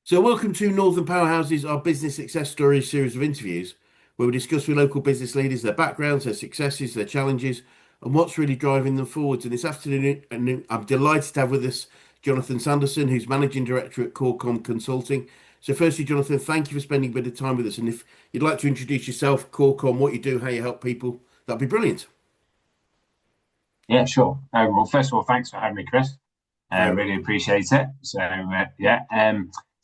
So, welcome to Northern Powerhouses, our business success stories series of interviews, where we discuss with local business leaders their backgrounds, their successes, their challenges, and what's really driving them forwards. And this afternoon, I'm delighted to have with us Jonathan Sanderson, who's Managing Director at Corecom Consulting. So, firstly, Jonathan, thank you for spending a bit of time with us. And if you'd like to introduce yourself, Corecom, what you do, how you help people, that'd be brilliant. Yeah, sure. Well, first of all, thanks for having me, Chris. Very Really welcome. appreciate it.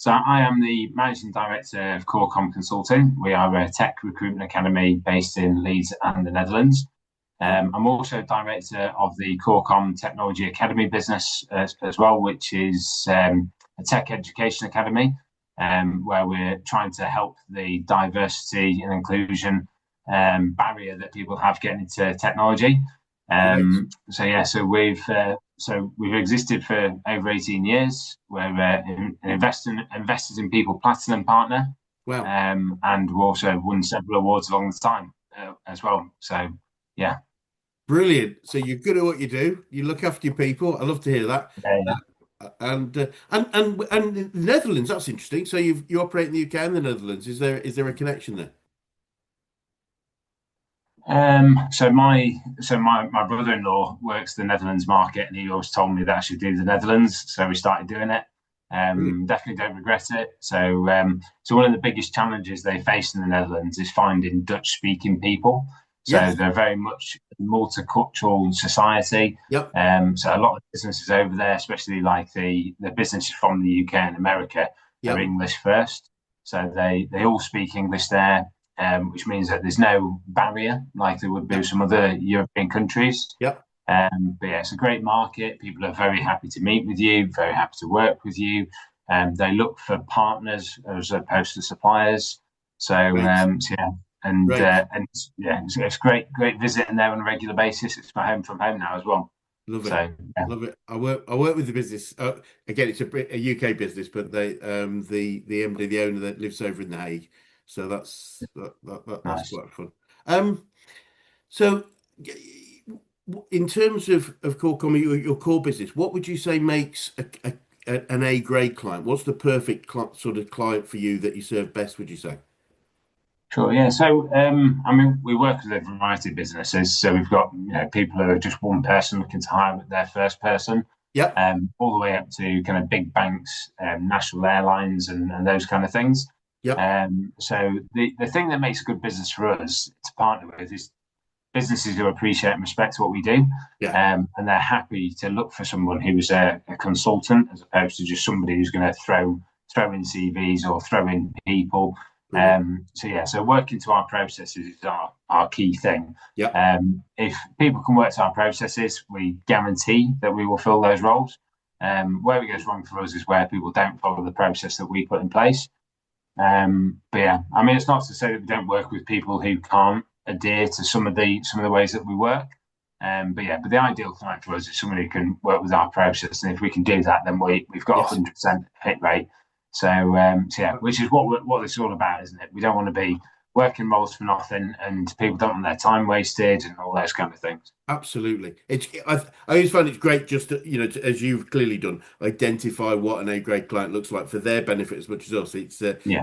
So I am the managing director of Corecom Consulting. We are a tech recruitment academy based in Leeds and the Netherlands. I'm also director of the Corecom Technology Academy business as well, which is a tech education academy where we're trying to help the diversity and inclusion barrier that people have getting into technology. Great. So we've existed for over 18 years. We're an investors in people platinum partner, Wow. and we've also won several awards along the time as well. So yeah, Brilliant. So you're good at what you do. You look after your people. I love to hear that. yeah. And the Netherlands, that's interesting. So you operate in the UK and the Netherlands. Is there a connection there? So my brother-in-law works the Netherlands market, and he always told me that I should do the Netherlands. So we started doing it. Brilliant. Definitely don't regret it. So one of the biggest challenges they face in the Netherlands is finding Dutch-speaking people. So Yes. they're very much a multicultural society. Yep. So a lot of businesses over there, especially like the businesses from the UK and America, are Yep. English first. So they all speak English there, which means that there's no barrier like there would be with Yep. some other European countries. Yep. But yeah, it's a great market. People are very happy to meet with you, very happy to work with you. They look for partners as opposed to suppliers. So, Great. yeah, and Great. uh, and yeah, it's great visiting there on a regular basis. It's my home from home now as well. Love it. So yeah, Love it. I work with the business. Again, it's a UK business, but the MD, the owner that lives over in The Hague. So that's nice. quite fun. Um, so in terms of core comedy, your core business, what would you say makes an A grade client? What's the perfect sort of client for you that you serve best, would you say? Sure, yeah. So, I mean, we work with a variety of businesses. So we've got, people who are just one person looking to hire their first person, Yep. all the way up to kind of big banks, national airlines, and those kind of things. Yep. So the thing that makes a good business for us to partner with is businesses who appreciate and respect what we do, Yeah. and they're happy to look for someone who is a consultant as opposed to just somebody who's going to throw in CVs or throw in people. Brilliant. So working to our processes is our key thing. Yep. If people can work to our processes, we guarantee that we will fill those roles. Where it goes wrong for us is where people don't follow the process that we put in place. But yeah, I mean, it's not to say that we don't work with people who can't adhere to some of the ways that we work. But the ideal client for us is someone who can work with our process, and if we can do that, then we've got a Yes. 100% hit rate. So yeah, which is what it's all about, isn't it? We don't want to be working roles for nothing, and people don't want their time wasted and all those kind of things. Absolutely. I always find it's great just to, as you've clearly done, identify what an A grade client looks like for their benefit as much as us. Yeah,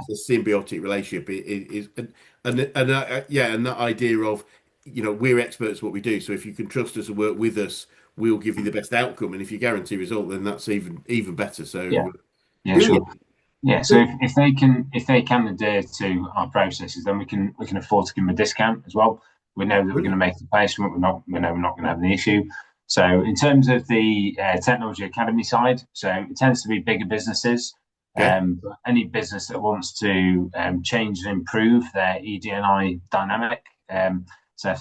It's a symbiotic relationship. It is, yeah, and that idea of, we're experts at what we do. So if you can trust us and work with us, we'll give you the best outcome. And if you guarantee result, then that's even better. yeah, So yeah, sure. brilliant. Yeah, so if they can adhere to our processes, then we can afford to give them a discount as well. We know that we're going to Brilliant. make the placement. We know we're not going to have an issue. So in terms of the technology academy side, so it tends to be bigger businesses. Okay. But any business that wants to change and improve their ED&I dynamic. So if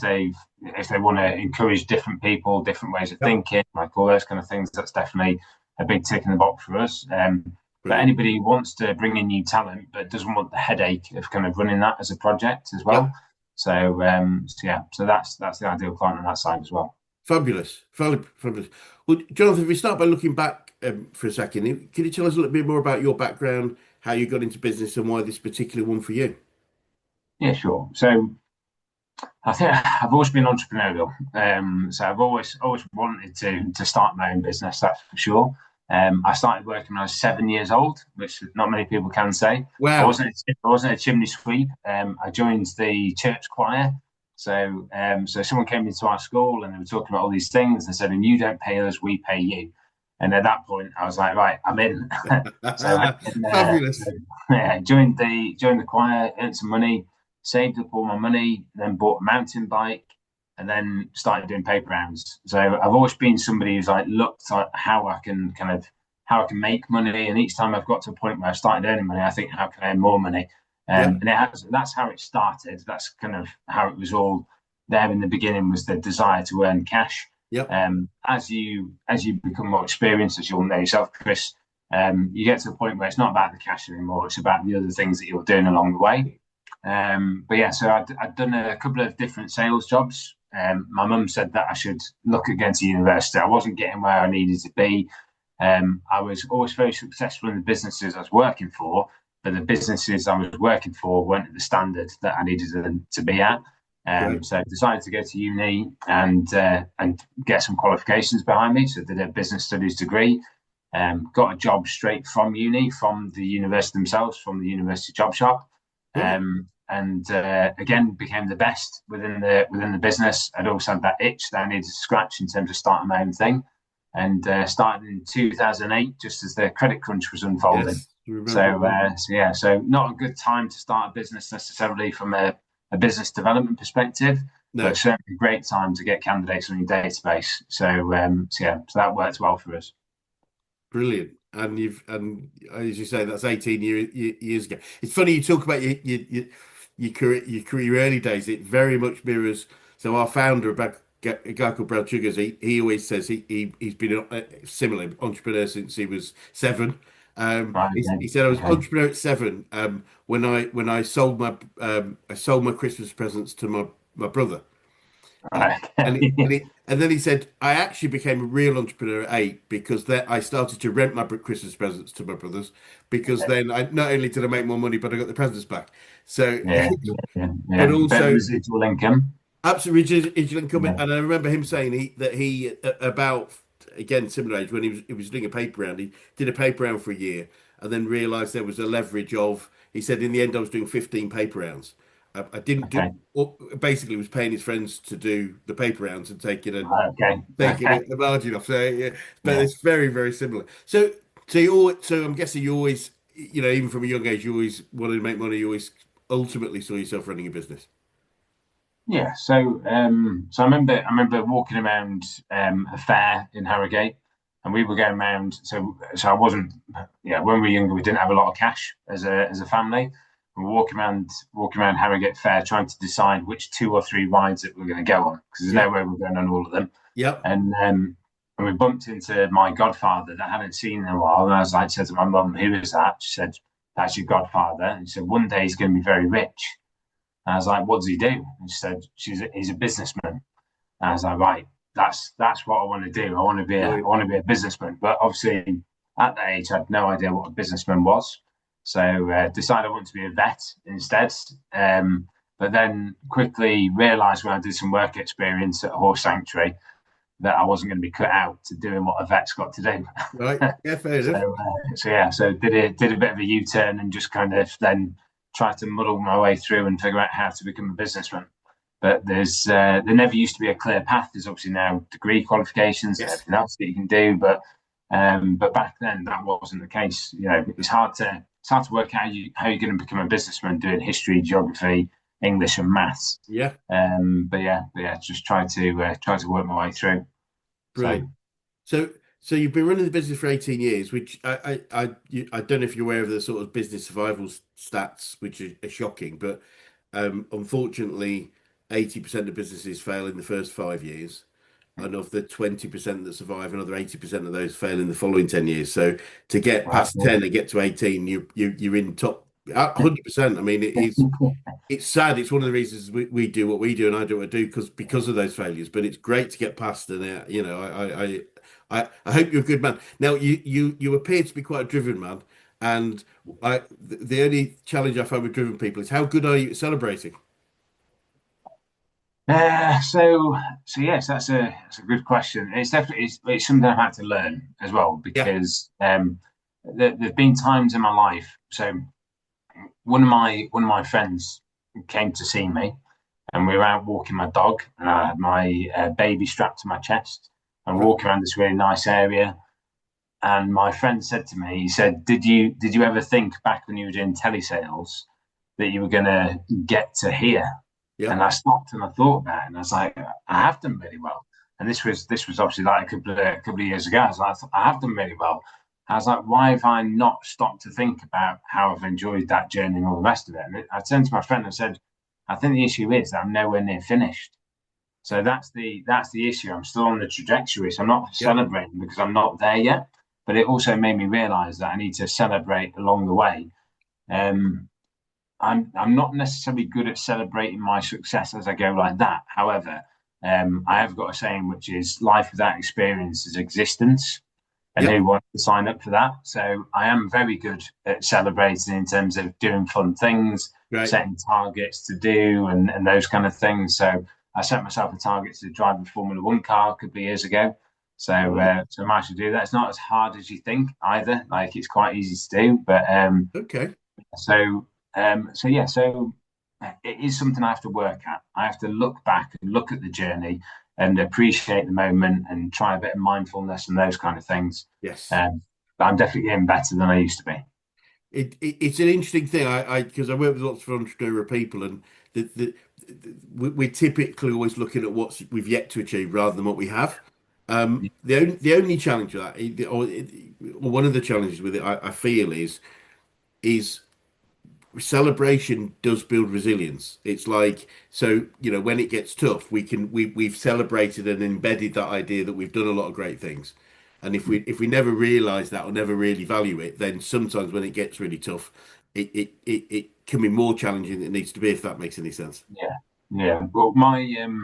they want to encourage different people, different ways of Yep. thinking, like all those kind of things, that's definitely a big tick in the box for us. But Brilliant. anybody who wants to bring in new talent but doesn't want the headache of kind of running that as a project as well. Yep. So that's the ideal client on that side as well. Fabulous. Fabulous. Well, Jonathan, if we start by looking back for a second, can you tell us a little bit more about your background, how you got into business, and why this particular one for you? Yeah, sure. So I think I've always been entrepreneurial. So I've always wanted to start my own business. That's for sure. I started working when I was 7 years old, which not many people can say. Wow. I wasn't a chimney sweep. I joined the church choir. So someone came into our school and they were talking about all these things. They said, "And you don't pay us, we pay you." And at that point, I was like, "Right, I'm in." So I Fabulous. yeah, joined the choir, earned some money, saved up all my money, then bought a mountain bike, and then started doing paper rounds. So I've always been somebody who's like looked at how I can make money, and each time I've got to a point where I started earning money, I think, how can I earn more money? Yeah. And that's how it started. That's kind of how it was all there in the beginning, was the desire to earn cash. Yep. As you become more experienced, as you'll know yourself, Chris, you get to a point where it's not about the cash anymore. It's about the other things that you're doing along the way. But yeah, so I'd done a couple of different sales jobs. My mum said that I should look at going to university. I wasn't getting where I needed to be. I was always very successful in the businesses I was working for, but the businesses I was working for weren't at the standard that I needed them to be at. Great. So I decided to go to uni and get some qualifications behind me. So I did a business studies degree. Got a job straight from uni, from the university themselves, from the university job shop. Brilliant. And again, became the best within the business. I'd also had that itch that I needed to scratch in terms of starting my own thing, and started in 2008, just as the credit crunch was unfolding. Yes. Remember. So not a good time to start a business necessarily from a business development perspective, No. but certainly a great time to get candidates on your database. So that worked well for us. Brilliant. And as you say, that's 18 years ago. It's funny you talk about your early days. It very much mirrors. So our founder, a guy called Brad Sugars, he always says he's been a similar entrepreneur since he was seven. Right. He said I was Okay. entrepreneur at seven. When I sold my Christmas presents to my brother. Uh, Right. and then he said, I actually became a real entrepreneur at eight because then I started to rent my Christmas presents to my brothers because then I not only did I make more money, but I got the presents back. So, Yeah. but Yeah. Bit of also residual income. absolutely original income. Yeah. And I remember him saying that he about again similar age when he was doing a paper round. He did a paper round for a year and then realised there was a leverage of. He said in the end I was doing 15 paper rounds. I didn't do. Okay. Well, basically, was paying his friends to do the paper rounds and Right, okay. taking Okay. a margin off. So yeah, but Yeah. it's very, very similar. So I'm guessing you always, even from a young age, you always wanted to make money. You always ultimately saw yourself running a business. Yeah. So I remember walking around a fair in Harrogate, and we were going around. So I wasn't. Yeah. When we were younger, we didn't have a lot of cash as a family. We were walking around Harrogate Fair, trying to decide which two or three rides that we were going to go on, because there's Yeah. no way we're going on all of them. Yep. And we bumped into my godfather that I hadn't seen in a while. And I was like, said to my mum, "Who is that?" She said, "That's your godfather." And she said, "One day he's going to be very rich." And I was like, "What does he do?" And she said, "He's a businessman." And I was like, "Right, that's what I want to do. I Brilliant. want to be a businessman." But obviously, at that age, I had no idea what a businessman was. So decided I wanted to be a vet instead. But then quickly realised when I did some work experience at a horse sanctuary that I wasn't going to be cut out to doing what a vet's got to do. Right. Yeah. Fair enough. So did a bit of a U-turn and just kind of then tried to muddle my way through and figure out how to become a businessman. But there never used to be a clear path. There's obviously now degree qualifications and Yes. everything else that you can do, but back then that wasn't the case. It's hard to work out how you're going to become a businessman doing history, geography, English, and maths. Yeah. But yeah, just try to work my way through. So Brilliant. So, so you've been running the business for 18 years, which I don't know if you're aware of the sort of business survival stats, which are shocking, but unfortunately, 80% of businesses fail in the first 5 years, and of the 20% that survive, another 80% of those fail in the following 10 years. So to get right, past 10 and get to 18, you're in top 100%. I mean, it's sad. It's one of the reasons we do what we do and I do what I do because of those failures. But it's great to get past, and I hope you're a good man. Now you appear to be quite a driven man, and the only challenge I find with driven people is how good are you at celebrating? So yes, that's a good question. It's definitely it's something I've had to learn as well Yeah, because there've been times in my life. So one of my friends came to see me, and we were out walking my dog, and I had my baby strapped to my chest, and right. walking around this really nice area. And my friend said to me, he said, "Did you ever think back when you were doing telesales that you were going to get to here?" Yeah, And I stopped and I thought about it, and I was like, "I have done really well." And this was obviously like a couple of years ago. I was like, "I have done really well." I was like, "Why have I not stopped to think about how I've enjoyed that journey and all the rest of it?" And I turned to my friend and said, "I think the issue is that I'm nowhere near finished." So that's the issue. I'm still on the trajectory. So I'm not yeah, celebrating because I'm not there yet. But it also made me realize that I need to celebrate along the way. Um, I'm not necessarily good at celebrating my success as I go like that. However, I have got a saying which is life without experience is existence. And yeah. who wants to sign up for that? So I am very good at celebrating in terms of doing fun things, Great. setting targets to do, and those kind of things. So I set myself a target to drive a Formula One car a couple of years ago. So Right. so I managed to do that. It's not as hard as you think either. Like it's quite easy to do, but Okay. so it is something I have to work at. I have to look back and look at the journey and appreciate the moment and try a bit of mindfulness and those kind of things. Yes. Um, but I'm definitely getting better than I used to be. It's an interesting thing. Because I work with lots of entrepreneurial people, and we're typically always looking at what we've yet to achieve rather than what we have. The only challenge with that, or one of the challenges with it, I feel is celebration does build resilience. It's like, so, when it gets tough, we've celebrated and embedded that idea that we've done a lot of great things. And if we never realize that or never really value it, then sometimes when it gets really tough, it can be more challenging than it needs to be, if that makes any sense. Yeah, yeah. Well, my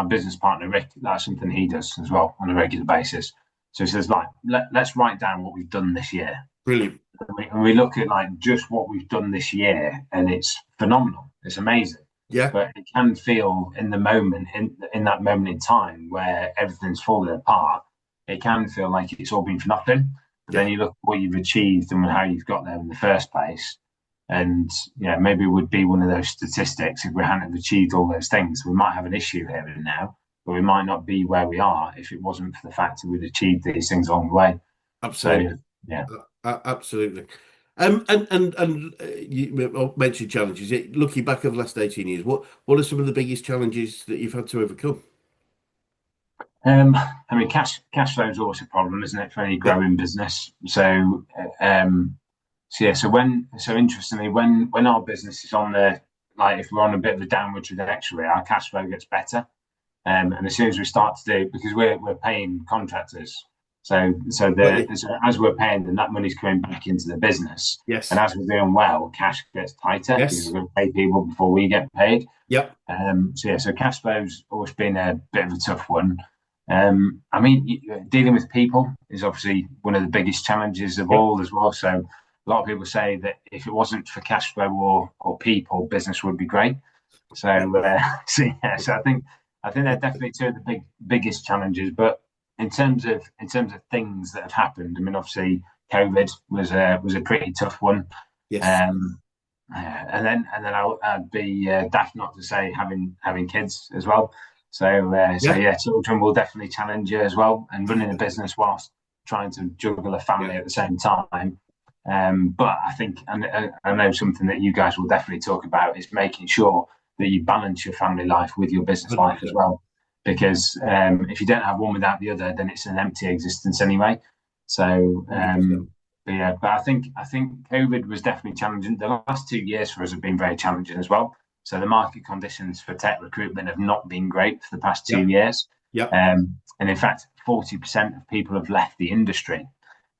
business partner Rick, that's something he does as well on a regular basis. So he says, like, let's write down what we've done this year. Brilliant. And we look at like just what we've done this year, and it's phenomenal. It's amazing. Yeah. But it can feel in the moment, in that moment in time where everything's falling apart, it can feel like it's all been for nothing. But then Yeah. you look at what you've achieved and how you've got there in the first place, and maybe it would be one of those statistics. If we hadn't achieved all those things, we might have an issue here and now, but we might not be where we are if it wasn't for the fact that we'd achieved these things along the way. So Absolutely. yeah. Absolutely. And you mentioned challenges. Looking back over the last 18 years, what are some of the biggest challenges that you've had to overcome? I mean, cash flow is always a problem, isn't it, for any Yeah. growing business? So yeah, so interestingly, when our business is on the like, if we're on a bit of a downward trajectory, our cash flow gets better. And as soon as we start to do, because we're paying contractors, Got you. so as we're paying them, that money's coming back into the business, and Yes. as we're doing well, cash gets tighter because we're Yes. going to pay people before we get paid. Yep. So cash flow's always been a bit of a tough one. I mean, dealing with people is obviously one of the biggest challenges of Yep. all as well. So a lot of people say that if it wasn't for cash flow or people, business would be great. So, so I think they're definitely two of the biggest challenges. But in terms of things that have happened, I mean, obviously COVID was a pretty tough one. Yes. Um, and then I'd be daft not to say having kids as well. So Yeah. yeah, children will definitely challenge you as well, and running a business whilst trying to juggle a Yeah. family at the same time. But I think, and I know something that you guys will definitely talk about is making sure that you balance your family life with your business life as 100%. well. Because if you don't have one without the other, then it's an empty existence anyway. So 100%. but I think COVID was definitely challenging. The last 2 years for us have been very challenging as well. So the market conditions for tech recruitment have not been great for the past two Yep. years. Yep. And in fact, 40% of people have left the industry,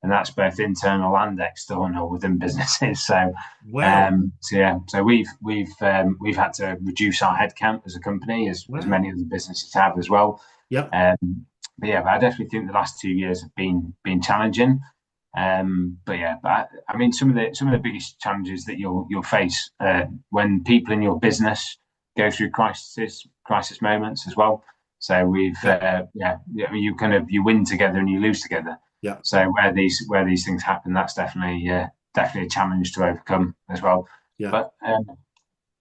and that's both internal and external within businesses. So, Wow. so we've had to reduce our headcount as a company, as Wow. many of the businesses have as well. Yep. But I definitely think the last 2 years have been challenging. But I mean, some of the biggest challenges that you'll face when people in your business go through crisis moments as well. So we've Yeah, you kind of you win together and you lose together. yeah, So where these things happen, that's definitely a challenge to overcome as well. yeah, But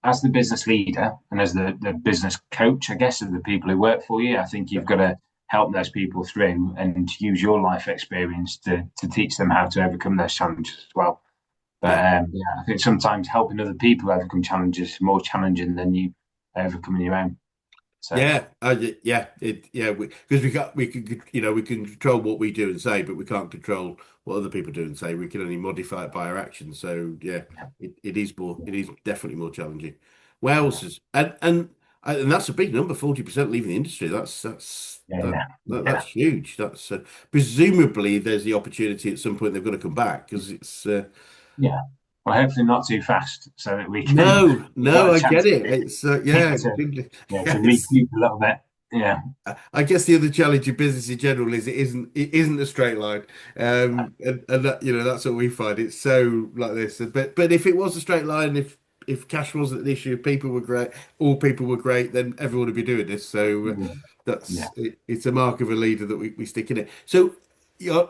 as the business leader and as the business coach, I guess, of the people who work for you, I think yeah, you've got to help those people through and use your life experience to teach them how to overcome those challenges as well. But yeah. I think sometimes helping other people overcome challenges is more challenging than you overcoming your own. So Yeah, yeah, because we can, we can control what we do and say, but we can't control what other people do and say. We can only modify it by our actions. So yeah, it is definitely more challenging. yeah, Wales and that's a big number, 40% leaving the industry. yeah, That's yeah, huge. That's presumably there's the opportunity at some point they've got to come back because it's yeah. Well, hopefully not too fast, so that no, we've got no, a I get chance it. It's yeah, to to yes. recoup a little bit. Yeah, I guess the other challenge in business in general is it isn't a straight line, and that, that's what we find. It's so like this, but if it was a straight line, if cash wasn't an issue, if people were great, all people were great, then everyone would be doing this. So yeah. it's a mark of a leader that we stick in it. So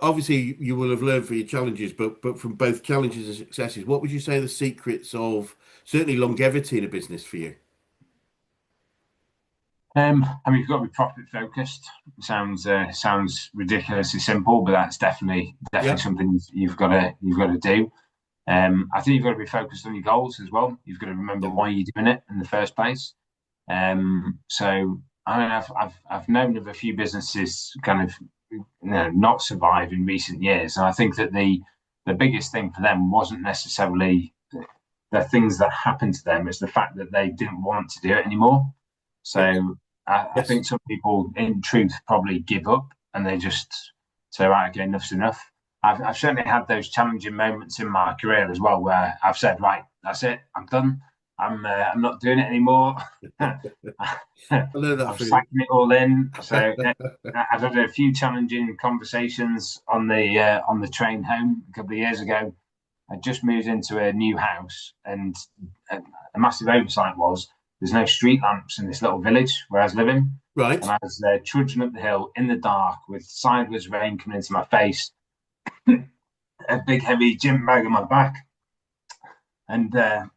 obviously you will have learned from your challenges, but from both challenges and successes, what would you say are the secrets of certainly longevity in a business for you? I mean, you've got to be profit focused. Sounds ridiculously simple, but that's definitely Yeah, something you've got to do. I think you've got to be focused on your goals as well. You've got to remember yeah, why you're doing it in the first place. So I mean, I've known of a few businesses kind of not survive in recent years, and I think that the biggest thing for them wasn't necessarily the things that happened to them; it's the fact that they didn't want to do it anymore. yes, So I yes. think some people, in truth, probably give up and they just say, right, okay, enough's enough. I've certainly had those challenging moments in my career as well, where I've said, right, that's it, I'm done. I'm not doing it anymore. I know that I'm feeling. sacking it all in. So I've had a few challenging conversations on the train home a couple of years ago. I just moved into a new house, and a massive oversight was there's no street lamps in this little village where I was living. And Right. I was trudging up the hill in the dark with sideways rain coming into my face, a big heavy gym bag on my back. And I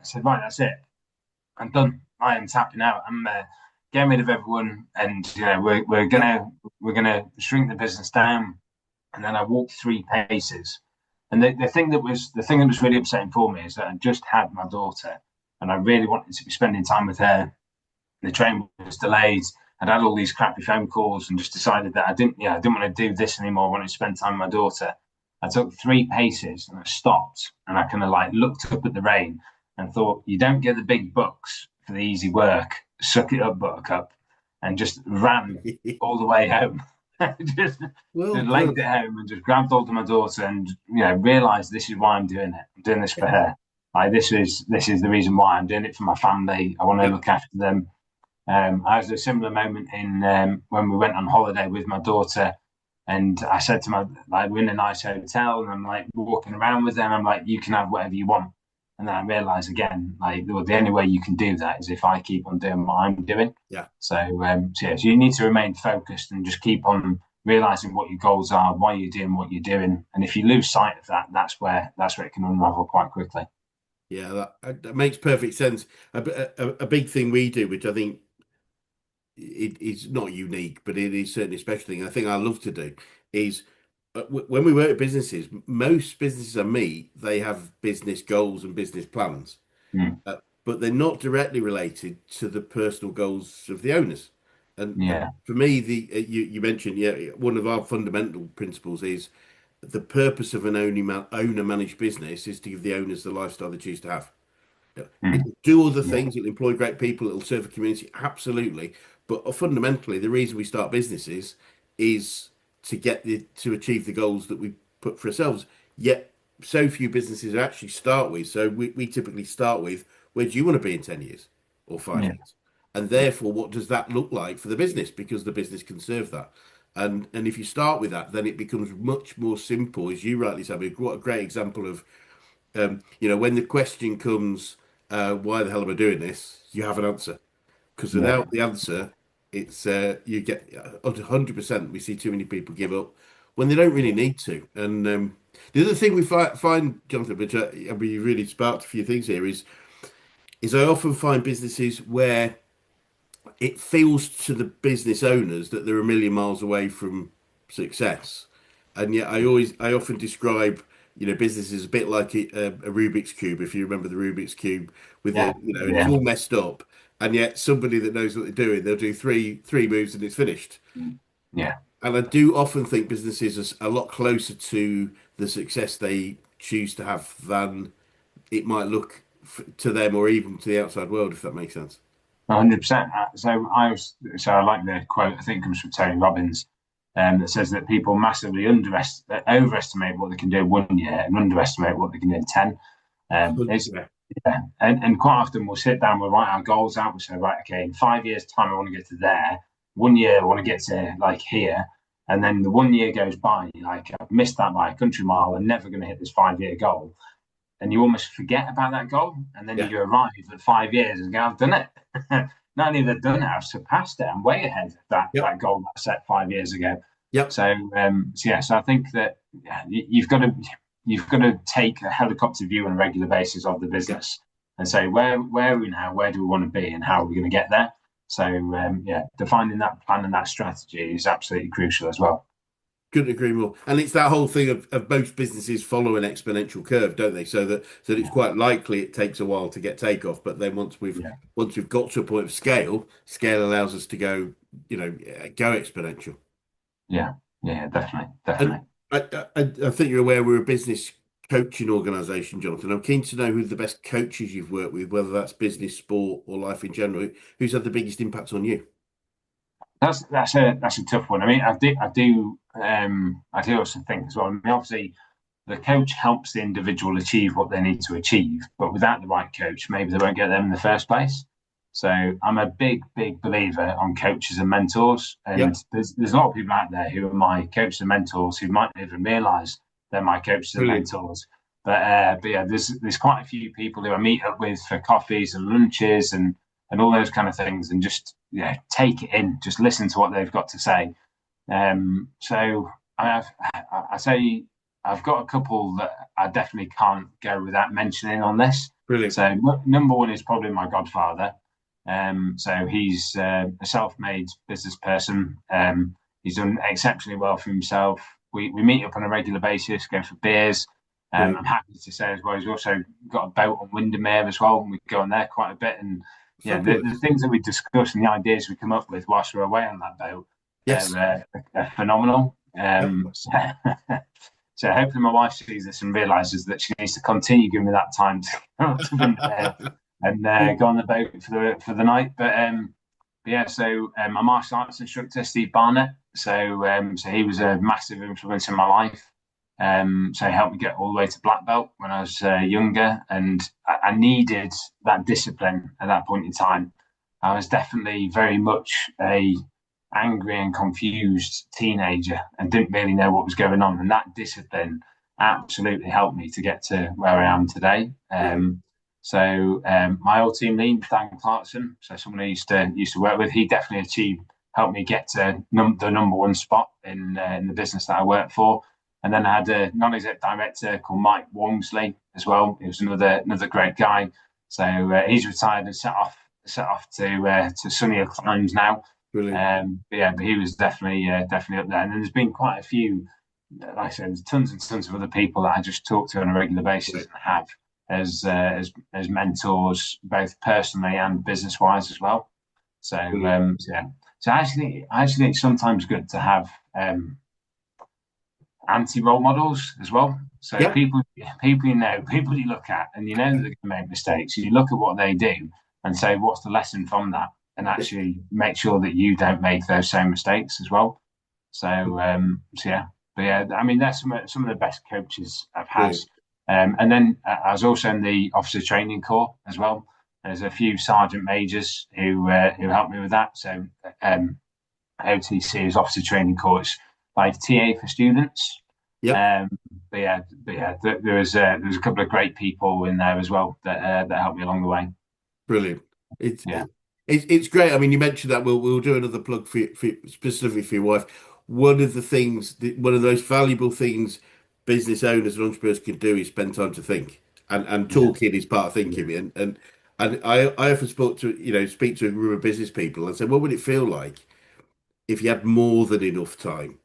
said, right, that's it. I'm done. I am tapping out. I'm getting rid of everyone, and Yeah. we're gonna shrink the business down. And then I walked 3 paces. And the thing that was really upsetting for me is that I just had my daughter, and I really wanted to be spending time with her. The train was delayed. I'd had all these crappy phone calls, and just decided that I didn't want to do this anymore. I wanted to spend time with my daughter. I took 3 paces and I stopped, and I kind of like looked up at the rain and thought, "You don't get the big bucks for the easy work. Suck it up, Buttercup," and just ran all the way home. just Well just legged done. it home and just grabbed hold of my daughter and realized this is why I'm doing it. I'm doing this for her. Like this is the reason why I'm doing it for my family. I want to Yeah. look after them. I had a similar moment in when we went on holiday with my daughter, and I said to my like we're in a nice hotel, and I'm like walking around with them. I'm like, you can have whatever you want, and then I realised again, like the only way you can do that is if I keep on doing what I'm doing. Yeah. So you need to remain focused and just keep on realizing what your goals are, why you're doing what you're doing, and if you lose sight of that, that's where it can unravel quite quickly. Yeah. That makes perfect sense. A big thing we do, which I think it's not unique, but it is certainly a special thing. I think I love to do is when we work with businesses, most businesses I meet, they have business goals and business plans, Mm. but they're not directly related to the personal goals of the owners. And Yeah. for me, you mentioned, yeah, one of our fundamental principles is the purpose of an owner managed business is to give the owners the lifestyle they choose to have. Yeah. Mm. It'll do other Yeah. things. It'll employ great people. It'll serve the community. Absolutely. But fundamentally, the reason we start businesses is to achieve the goals that we put for ourselves. Yet, so few businesses actually start with. So we typically start with, where do you want to be in 10 years or 5 years? And therefore, what does that look like for the business? Because the business can serve that. And if you start with that, then it becomes much more simple, as you rightly said. What a great example of when the question comes, why the hell am I doing this? You have an answer. Because Yeah. without the answer, it's you get 100%. We see too many people give up when they don't really need to. And the other thing we find, Jonathan, which we really sparked a few things here, is I often find businesses where it feels to the business owners that they're a million miles away from success. And yet I often describe, businesses a bit like a Rubik's Cube, if you remember the Rubik's Cube with Yeah. and it's Yeah. all messed up. And yet somebody that knows what they're doing, they'll do three moves and it's finished. Yeah. And I do often think businesses are a lot closer to the success they choose to have than it might look to them or even to the outside world, if that makes sense. 100%. So I like the quote. I think it comes from Tony Robbins, that says that people massively overestimate what they can do in 1 year and underestimate what they can do in 10. It's Yeah. Yeah, and quite often we'll sit down, we'll write our goals out. We say, right, okay, in 5 years' time, I want to get to there. 1 year, I want to get to like here. And then the 1 year goes by, like I've missed that by a country mile. I'm never going to hit this 5 year goal. And you almost forget about that goal. And then Yeah. you arrive at 5 years and go, I've done it. Not only have I done it, I've surpassed it. I'm way ahead of Yep. that goal that I set 5 years ago. Yep. So I think that you've got to take a helicopter view on a regular basis of the Yep. business and say where are we now, where do we want to be, and how are we going to get there. So defining that plan and that strategy is absolutely crucial as well. Couldn't agree more. And it's that whole thing of most businesses follow an exponential curve, don't they? So that it's Yeah, quite likely it takes a while to get takeoff, but then yeah, once we've got to a point of scale allows us to go, go exponential. yeah, yeah, definitely, And definitely. I think you're aware we're a business coaching organisation, Jonathan. I'm keen to know who the best coaches you've worked with, whether that's business, sport, or life in general. Who's had the biggest impact on you? That's a tough one. I mean, I do also think as well. I mean, obviously, the coach helps the individual achieve what they need to achieve, but without the right coach, maybe they won't get there in the first place. So I'm a big believer on coaches and mentors, and Yep, there's a lot of people out there who are my coaches and mentors who might not even realise they're my coaches and brilliant. mentors. But yeah, there's quite a few people who I meet up with for coffees and lunches and all those kind of things, and just take it in, just listen to what they've got to say. So I say I've got a couple that I definitely can't go without mentioning on this. Brilliant. So number one is probably my godfather. So he's a self-made business person. He's done exceptionally well for himself. We meet up on a regular basis, go for beers. I'm Brilliant. happy to say as well, he's also got a boat on Windermere as well, and we go on there quite a bit. And yeah, the Fabulous. things that we discuss and the ideas we come up with whilst we're away on that boat Yes. are phenomenal. Yep. So hopefully my wife sees this and realizes that she needs to continue giving me that time to go up to Windermere and go on the boat for the night. But yeah, so my martial arts instructor Steve Barnett. So he was a massive influence in my life. So he helped me get all the way to black belt when I was younger, and I needed that discipline at that point in time. I was definitely very much a angry and confused teenager and didn't really know what was going on, and that discipline absolutely helped me to get to where I am today. Brilliant. My old team lead, Dan Clarkson, so someone I used to work with, he definitely helped me get to the number one spot in the business that I work for. And then I had a non-exec director called Mike Walmsley as well. He was another great guy. So he's retired and set off to sunnier climes now. Brilliant. But he was definitely up there. And then there's been quite a few, like I said, there's tons and tons of other people that I just talk to on a regular basis Great. and have as mentors, both personally and business wise as well. So Brilliant. yeah. So I actually think it's sometimes good to have anti role models as well. So Yep. people you look at, and you know that they're going to make mistakes. You look at what they do and say, what's the lesson from that, and actually make sure that you don't make those same mistakes as well. So yeah, but yeah, I mean that's some of the best coaches I've had. Brilliant. And then I was also in the officer training corps as well. There's a few sergeant majors who helped me with that. So OTC is officer training course like TA for students. Yep. There was a couple of great people in there as well that helped me along the way. Brilliant. It's Yeah, it's great. I mean, you mentioned that we'll do another plug specifically for your wife. One of the things, one of the most valuable things business owners and entrepreneurs can do is spend time to think, and yeah, talking is part of yeah, thinking. And I often speak to a group of business people and say, what would it feel like if you had more than enough time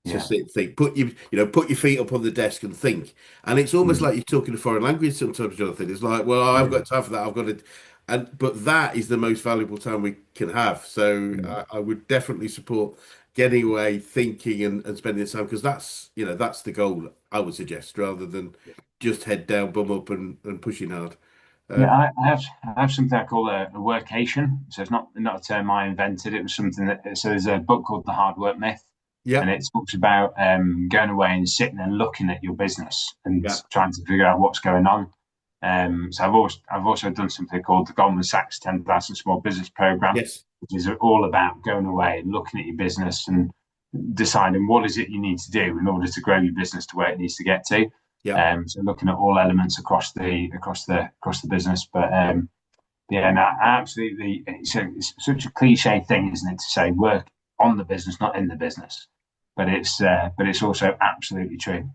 to yeah, sit and think, put your feet up on the desk and think. And it's almost mm, like you're talking a foreign language sometimes, Jonathan. It's like, well, I've yeah, got time for that. I've got to, and but that is the most valuable time we can have. So mm, I would definitely support getting away, thinking, and spending the time because that's the goal. I would suggest rather than just head down, bum up, and pushing hard. yeah. Um, I have something I call a workation. So it's not a term I invented. It was something that so there's a book called The Hard Work Myth, and yeah, it talks about going away and sitting and looking at your business and yeah, trying to figure out what's going on. So I've also done something called the Goldman Sachs 10,000 Small Business Program, yes, which is all about going away and looking at your business and deciding what is it you need to do in order to grow your business to where it needs to get to. yeah. So looking at all elements across the business, but yeah, no, absolutely. It's such a cliche thing, isn't it, to say work on the business, not in the business, but it's also absolutely true.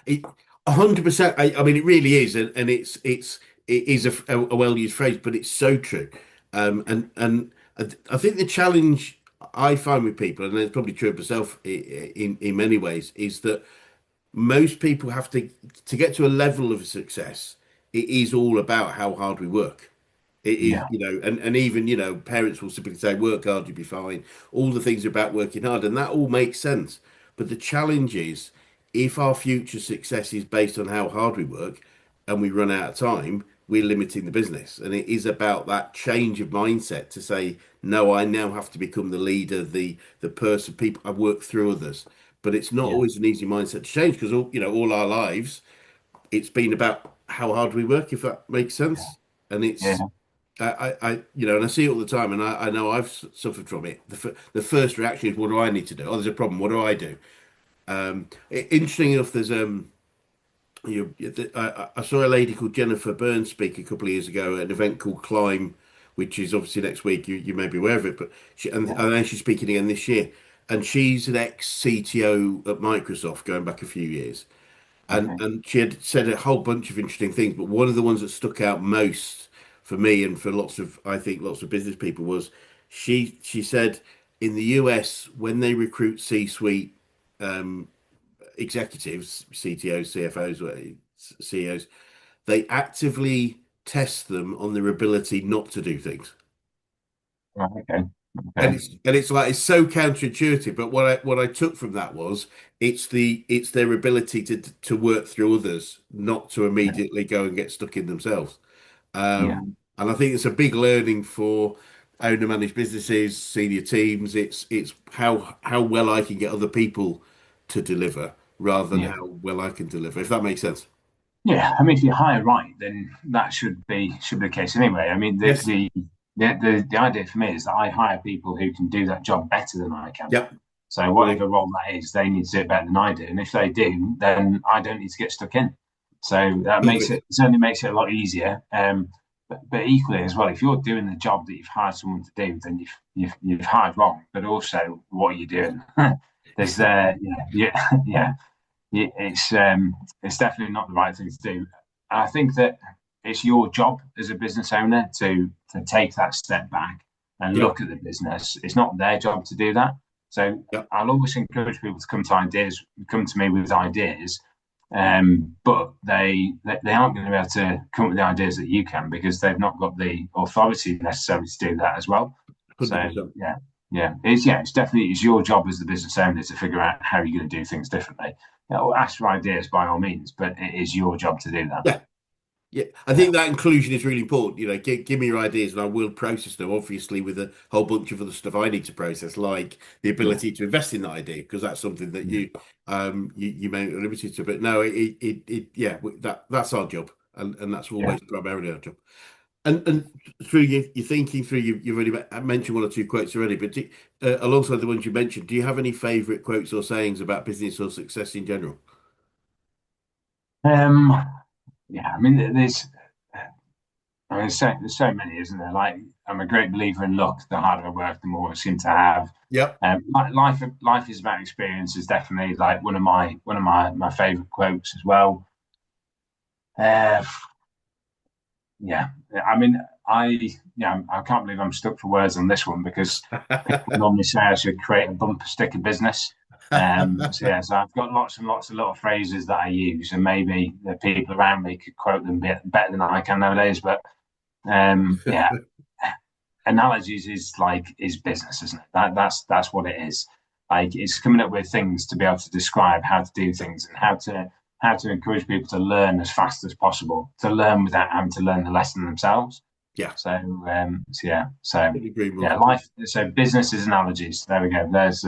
100%. I mean, it really is, and it is a well-used phrase, but it's so true. And I think the challenge I find with people, and it's probably true of myself in many ways, is that most people have to get to a level of success. It is all about how hard we work. It is, Yeah, and even, parents will simply say, work hard, you'll be fine. All the things are about working hard, and that all makes sense. But the challenge is if our future success is based on how hard we work and we run out of time, we're limiting the business. And it is about that change of mindset to say, no, I now have to become the leader, the person, people I work through others. But it's not yeah, always an easy mindset to change because all our lives, it's been about how hard we work, if that makes yeah, sense. And it's yeah, and I see it all the time, and I know I've suffered from it. The first reaction is, what do I need to do? Oh, there's a problem. What do I do? Interesting enough, there's I saw a lady called Jennifer Burns speak a couple of years ago at an event called Climb, which is obviously next week. You may be aware of it, but yeah. and then she's speaking again this year, and she's an ex CTO at Microsoft going back a few years. Okay. And she had said a whole bunch of interesting things, but one of the ones that stuck out most for me and for I think lots of business people was she said in the US when they recruit C-suite um, executives, CTOs, CFOs, CEOs, they actively test them on their ability not to do things. Right, okay. And Okay. it's like it's so counterintuitive, but what I took from that was it's their ability to work through others, not to Yeah. immediately go and get stuck in themselves. Yeah. And I think it's a big learning for owner managed businesses, senior teams. It's how well I can get other people to deliver rather than Yeah. how well I can deliver, if that makes sense. Yeah. I mean, if you hire right, then that should be the case anyway. I mean, Yes. the idea for me is that I hire people who can do that job better than I can. Yep. So whatever Brilliant. role that is, they need to do it better than I do. And if they do, then I don't need to get stuck in. So that makes Perfect. it certainly makes it a lot easier. But equally as well, if you're doing the job that you've hired someone to do, then you've hired wrong. But also, what are you doing? There's yeah, it's definitely not the right thing to do. I think that it's your job as a business owner to take that step back and Yep. look at the business. It's not their job to do that. So Yep. I'll always encourage people to come to me with ideas, but they aren't going to be able to come up with the ideas that you can because they've not got the authority necessarily to do that as well. So 100%. it's definitely it's your job as the business owner to figure out how you're going to do things differently. Ask for ideas by all means, but it is your job to do that. Yeah. Yeah, I Yeah, think that inclusion is really important. Give me your ideas and I will process them, obviously, with a whole bunch of other stuff I need to process, like the yeah, ability to invest in that idea, because that's something that yeah, you may not limited to. But no, yeah, that's our job, and that's yeah. always primarily our job. And through your thinking through, you've already mentioned one or two quotes already, but alongside the ones you mentioned, do you have any favourite quotes or sayings about business or success in general? Um, yeah, I mean, there's so many, isn't there? Like, I'm a great believer in luck. The harder I work, the more I seem to have. Yep. Life is about experience is definitely like one of my favorite quotes as well. Uh, yeah, I mean, I can't believe I'm stuck for words on this one because people normally say I should create a bumper sticker business. So I've got lots and lots of little phrases that I use, and maybe the people around me could quote them better than I can nowadays. But yeah, analogies is business, isn't it? That's what it is. Like it's coming up with things to be able to describe how to do things and how to encourage people to learn as fast as possible, to learn without having to learn the lesson themselves. Yeah, So couldn't agree more. yeah, life. So business is analogies. There we go. There's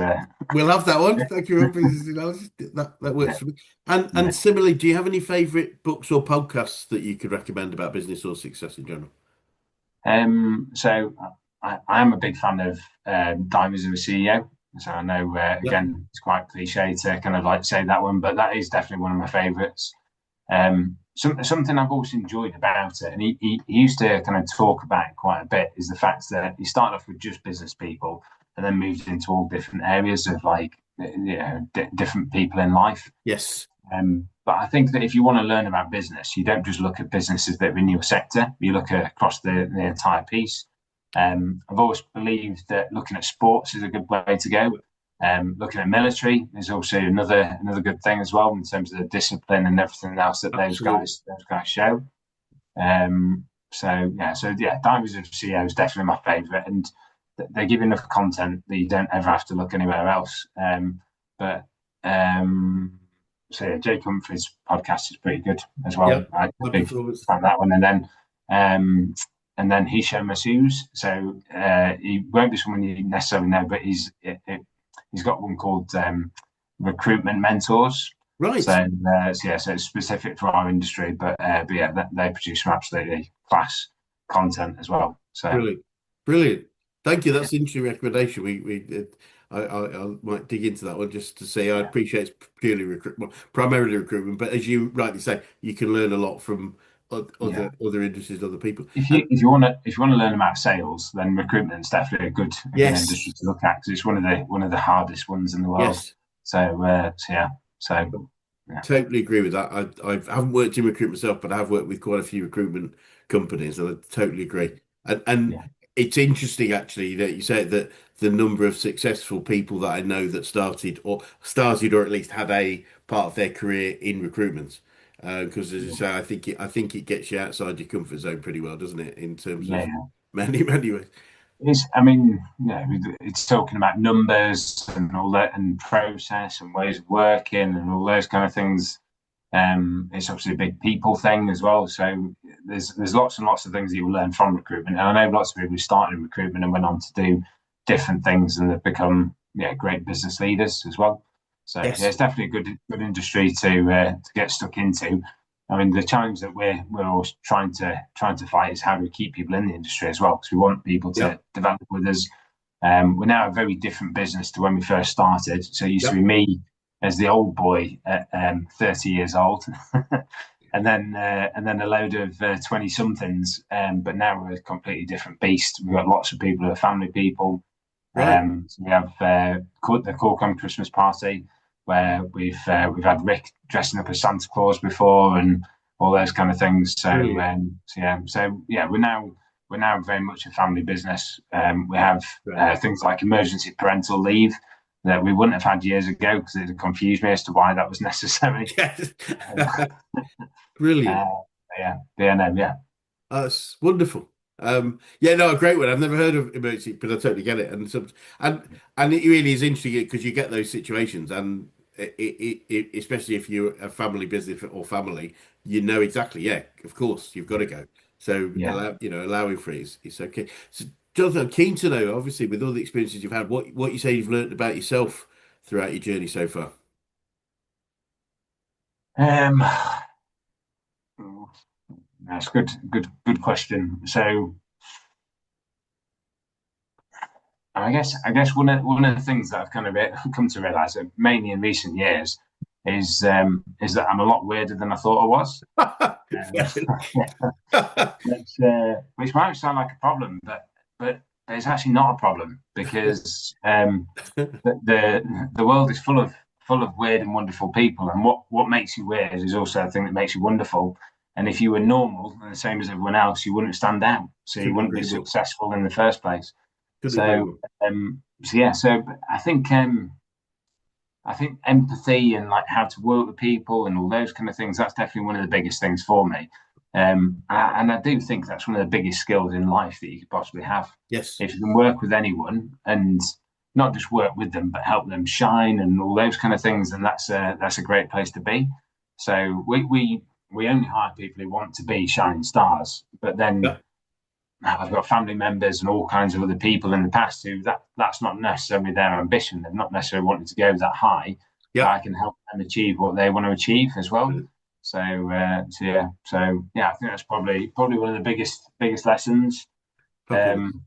We'll have that one. Thank you, Rob. That works yeah, for me. And yeah. similarly, do you have any favourite books or podcasts that you could recommend about business or success in general? So I am a big fan of Divers of a CEO. So I know Yep. again it's quite cliche to kind of like say that one, but that is definitely one of my favourites. Something I've always enjoyed about it, and he used to kind of talk about it quite a bit, is the fact that he started off with just business people and then moved into all different areas of like different people in life. Yes. But I think that if you want to learn about business, you don't just look at businesses that are in your sector, you look at across the entire piece. I've always believed that looking at sports is a good way to go. Looking at military is also another good thing as well in terms of the discipline and everything else that Absolutely. those guys show. Divers of CEO is definitely my favourite, and they give enough content that you don't ever have to look anywhere else. But Jake Humphrey's podcast is pretty good as well. Yep. I High big performance. fan of that one, and then Hisham Massouz. So he won't be someone you necessarily know, but he's got one called Recruitment Mentors. So, Right. so it's specific for our industry, but yeah, they produce some absolutely class content as well. So Brilliant. Brilliant. Thank you. yeah, That's an interesting recommendation. I might dig into that one just to say I yeah, appreciate it's purely recruitment, well, primarily recruitment, but as you rightly say, you can learn a lot from yeah. other industries, other people. If you And if you want to learn about sales, then recruitment's definitely a good industry yes, to look at because it's one of the hardest ones in the world. yes. So yeah, Totally agree with that. I haven't worked in recruitment myself, but I have worked with quite a few recruitment companies, and I totally agree. And yeah, it's interesting actually that you said that the number of successful people that I know that started or at least had a part of their career in recruitment. Because as I yeah, say, I think it gets you outside your comfort zone pretty well, doesn't it? In terms yeah. of Yeah. many ways. I mean, it's talking about numbers and all that, and process and ways of working and all those kind of things. It's obviously a big people thing as well. So there's lots and lots of things that you learn from recruitment. And I know lots of people who started in recruitment and went on to do different things and have become great business leaders as well. So yeah, Yes. it's definitely a good industry to get stuck into. I mean, the challenge that we're always trying to fight is how do we keep people in the industry as well, because we want people to Yep. develop with us. We're now a very different business to when we first started. So it used to be Yep. me as the old boy at 30 years old, and then a load of 20 somethings. But now we're a completely different beast. We've got lots of people who are family people. Right. So we have the Corecom Christmas party where we've had Rick dressing up as Santa Claus before and all those kind of things. Brilliant. We're now very much a family business. We have Right. things like emergency parental leave that we wouldn't have had years ago because it confused me as to why that was necessary. Yes. Um, Brilliant. uh, yeah. That's wonderful. Yeah, no, a great one. I've never heard of emergency, but I totally get it. And and it really is interesting because you get those situations, and especially if you're a family business or family, you know exactly. Yeah, of course, you've got to go. So Yeah. allowing for it is okay. So, Jonathan, I'm keen to know, obviously, with all the experiences you've had, what you say you've learned about yourself throughout your journey so far. Um, That's good. Good question. So I guess one of the things that I've kind of come to realise, mainly in recent years, is that I'm a lot weirder than I thought I was. Um, which might sound like a problem, but it's actually not a problem because the world is full of weird and wonderful people, and what makes you weird is also the thing that makes you wonderful. And if you were normal and the same as everyone else, you wouldn't stand out, so you Couldn't wouldn't be agree more. successful in the first place. Couldn't agree So, more. so yeah, so I think empathy and like how to work with people and all those kind of things, that's definitely one of the biggest things for me. And I do think that's one of the biggest skills in life that you could possibly have. Yes. If you can work with anyone and not just work with them, but help them shine and all those kind of things, then that's a great place to be. So we only hire people who want to be shining stars. But then Yeah. I've got family members and all kinds of other people in the past who that's not necessarily their ambition. They've not necessarily wanted to go that high, but Yeah. I can help them achieve what they want to achieve as well. Brilliant. So yeah, I think that's probably one of the biggest lessons. Fabulous. Um,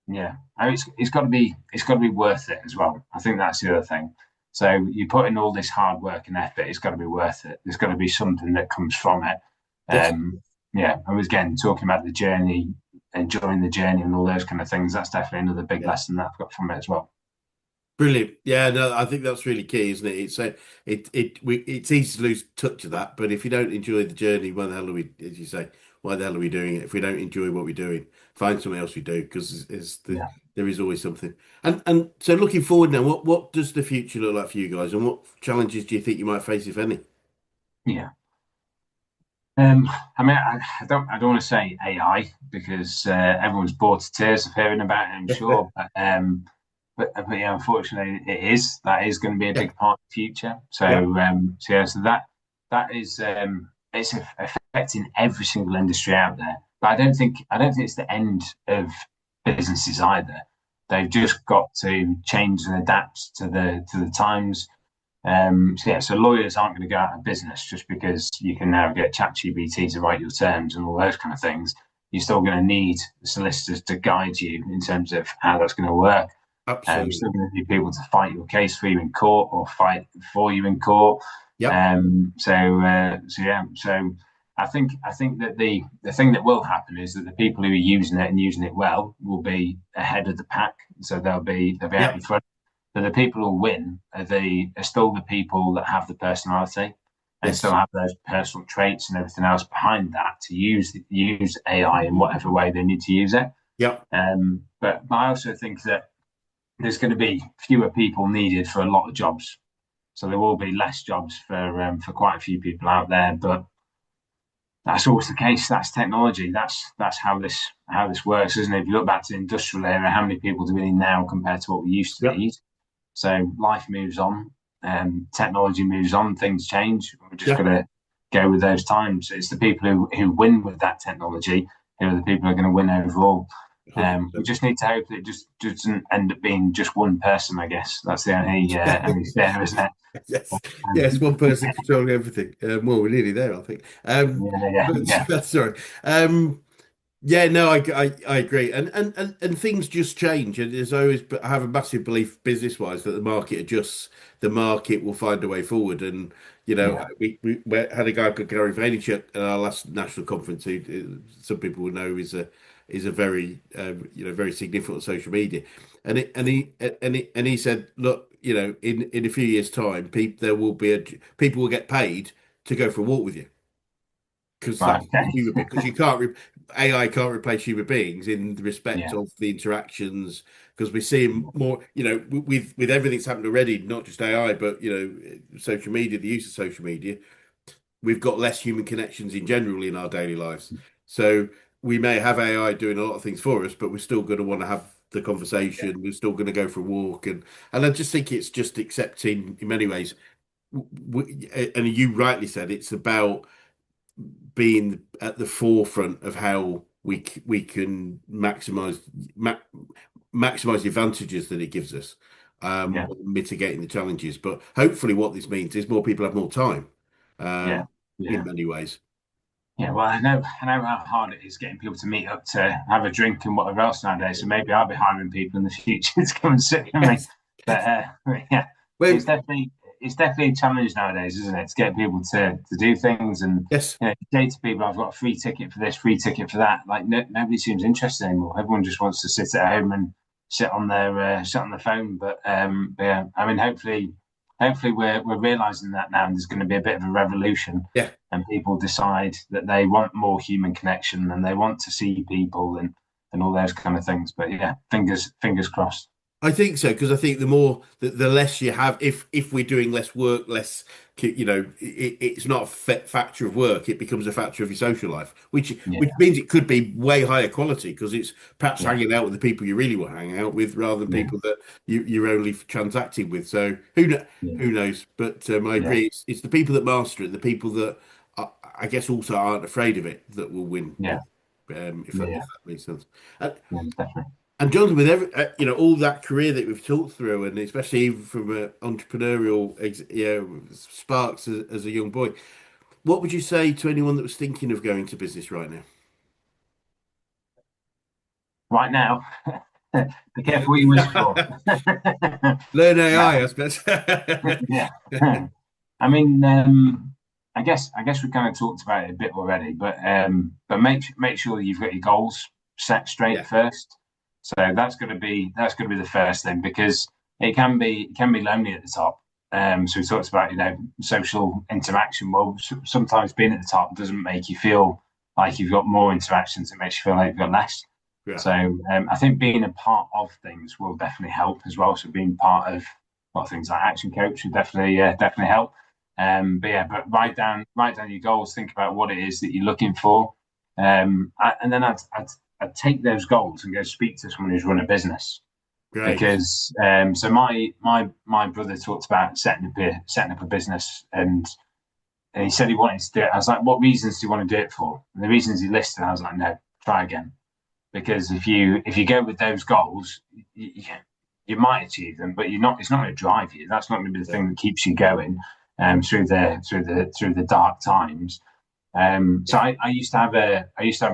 yeah, I mean, it's got to be worth it as well. I think that's the other thing. So you put in all this hard work and effort, it's got to be worth it. There's got to be something that comes from it. Yes. Yeah, I was again talking about the journey, enjoying the journey, and all those kind of things. That's definitely another big Yeah. lesson that I've got from it as well. Brilliant. Yeah, no, I think that's really key, isn't it? It's easy to lose touch of that, but if you don't enjoy the journey, why the hell are we, as you say, why the hell are we doing it? If we don't enjoy what we're doing, find something else we do because Yeah, there is always something. And so looking forward now, what does the future look like for you guys, and what challenges do you think you might face, if any? yeah. I mean, I don't want to say AI because everyone's bored to tears of hearing about it, I'm sure. But yeah, unfortunately, that is going to be a Yeah, big part of the future. So yeah, yeah, so that is it's affecting every single industry out there. But I don't think it's the end of businesses either. They've just got to change and adapt to the times. So yeah, so lawyers aren't going to go out of business just because you can now get ChatGPT to write your terms and all those kind of things. You're still going to need solicitors to guide you in terms of how that's going to work. You're absolutely. still going to need people to fight your case for you in court or fight for you in court. Yep, So yeah, so I think that the thing that will happen is that the people who are using it and using it well will be ahead of the pack. So they'll be out in yep, front. But the people who win are still the people that have the personality and still yes, have those personal traits and everything else behind that to use AI in whatever way they need to use it. yep, But I also think that there's going to be fewer people needed for a lot of jobs, so there will be less jobs for quite a few people out there. But that's always the case. That's technology. That's how this works, isn't it? If you look back to the industrial era, how many people do we need now compared to what we used to yep, need? So life moves on, technology moves on, things change. We've just got yeah. to go with those times. It's the people who win with that technology who are the people who are going to win overall. We 100%. just need to hope that it just doesn't end up being just one person. I guess that's the only fair, isn't it? Yes, yes, Um, one person controlling everything. Well, we're nearly there, I think. yeah, yeah, yeah, But sorry. Yeah, no, I agree, and things just change, and there's always. But I have a massive belief, business-wise, that the market adjusts. The market will find a way forward, and yeah, we had a guy called Gary Vaynerchuk at our last national conference, who some people will know is a very very significant on social media, and he said, look, in a few years' time, people will get paid to go for a walk with you because right, that's okay, human because you can't AI can't replace human beings in the respect yeah, of the interactions because we're seeing more with everything that's happened already, not just AI but social media, the use of social media. We've got less human connections in general in our daily lives, so we may have AI doing a lot of things for us, but we're still going to want to have the conversation. We're still going to go for a walk, and I just think it's just accepting in many ways. And you rightly said it's about being at the forefront of how we can maximize the advantages that it gives us, yeah, mitigating the challenges. But hopefully, what this means is more people have more time, yeah, um, in yeah. many ways. Yeah, well, I know how hard it is getting people to meet up to have a drink and whatever else nowadays. So maybe I'll be hiring people in the future to come and sit with me. Yes. But yeah, Well, it's definitely it's definitely a challenge nowadays, isn't it? To get people to do things and yes. say to people, "I've got a free ticket for this, free ticket for that." Like nobody seems interested anymore. Everyone just wants to sit at home and sit on their phone. But yeah, I mean, hopefully we're realizing that now, and there's going to be a bit of a revolution Yeah. and people decide that they want more human connection and they want to see people and all those kind of things. But yeah, fingers crossed. I think so because I think the more the less you have, if we're doing less work, less it's not a factor of work; it becomes a factor of your social life, which Yeah, means it could be way higher quality because it's perhaps yeah, hanging out with the people you really want to hang out with rather than yeah, people that you're only transacting with. So yeah, who knows? But I yeah, agree, it's the people that master it, the people that I guess also aren't afraid of it that will win. yeah, If yeah, that makes sense. yeah, definitely. And Jonathan, with all that career that we've talked through, and especially even from an entrepreneurial, sparks as a young boy, what would you say to anyone that was thinking of going to business right now? Right now, be careful what you wish for. Learn AI, I No, suppose. yeah. I mean, I guess we kind of talked about it a bit already, but make sure you've got your goals set straight Yeah, first. So that's gonna be the first thing because it can be lonely at the top. So we talked about social interaction. Well, sometimes being at the top doesn't make you feel like you've got more interactions. It makes you feel like you've got less. yeah, So I think being a part of things will definitely help as well. So being part of things like action coach would definitely help. But yeah, but yeah. write down your goals. Think about what it is that you're looking for, and then I'd take those goals and go speak to someone who's run a business Great. because so my brother talked about setting up a business and he said he wanted to do it. I was like, what reasons do you want to do it for? And the reasons he listed, I was like, no, try again because if you go with those goals, you might achieve them, but you're not. It's not going to drive you. That's not going to be the Yeah, thing that keeps you going through the dark times. So yeah, I used to have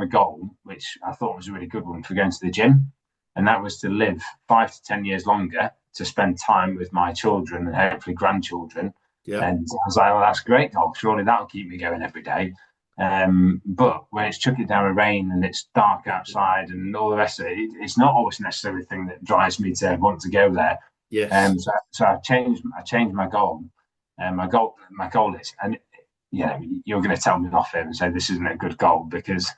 a goal which I thought was a really good one for going to the gym, and that was to live 5 to 10 years longer to spend time with my children and hopefully grandchildren. yeah, And I was like, well, that's a great goal. Surely that'll keep me going every day. But when it's chucking down a rain and it's dark outside and all the rest of it, it's not always necessarily the thing that drives me to want to go there. yes. So I changed my goal. My goal is, and you're going to tell me off him and say this isn't a good goal because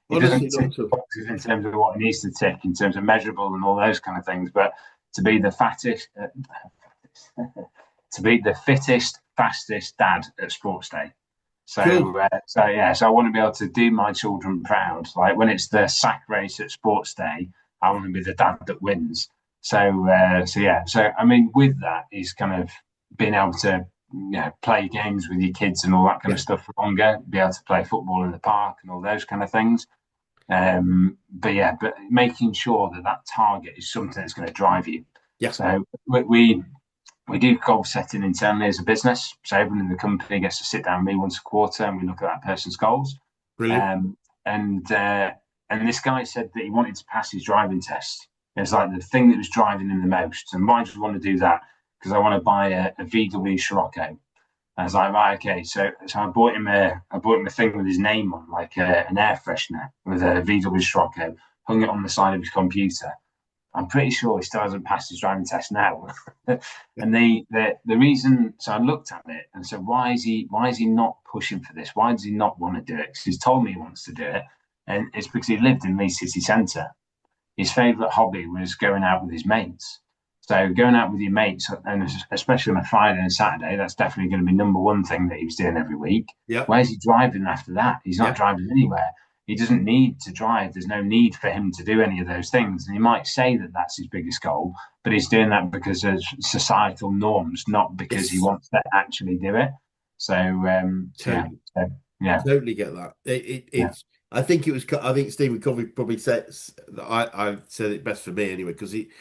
it Honestly, doesn't not tick at all. boxes in terms of what it needs to tick in terms of measurable and all those kind of things. But to be the fattest, to be the fittest, fastest dad at sports day. Cool. So I want to be able to do my children proud. Like when it's the sack race at sports day, I want to be the dad that wins. So I mean, with that is kind of being able to play games with your kids and all that kind of Yeah, stuff for longer. Be able to play football in the park and all those kind of things. But making sure that that target is something that's going to drive you. yeah. So we do goal setting internally as a business. So everyone in the company gets to sit down with me once a quarter and we look at that person's goals. Brilliant. Um, and uh, and this guy said that he wanted to pass his driving test. It's like the thing that was driving him the most. And why do you want to do that? Because I want to buy a VW Scirocco. I was like, right, okay. So I bought him a thing with his name on, like an air freshener with a VW Scirocco, hung it on the side of his computer. I'm pretty sure he still hasn't passed his driving test now. Yeah. And the reason, so I looked at it and said, why is he not pushing for this? Why does he not want to do it? Because he's told me he wants to do it, and it's because he lived in Leeds city centre. His favourite hobby was going out with his mates. So going out with your mates, and especially on a Friday and Saturday, that's definitely going to be number one thing that he was doing every week. Yeah, Where's he driving after that? He's not yeah. driving anywhere. He doesn't need to drive. There's no need for him to do any of those things. And he might say that that's his biggest goal, but he's doing that because of societal norms, not because he Yes, wants to actually do it. So yeah, totally. so, yeah, Totally get that. yeah, It's. I think it was. I think Stephen Covey probably said that. I said it best for me anyway because he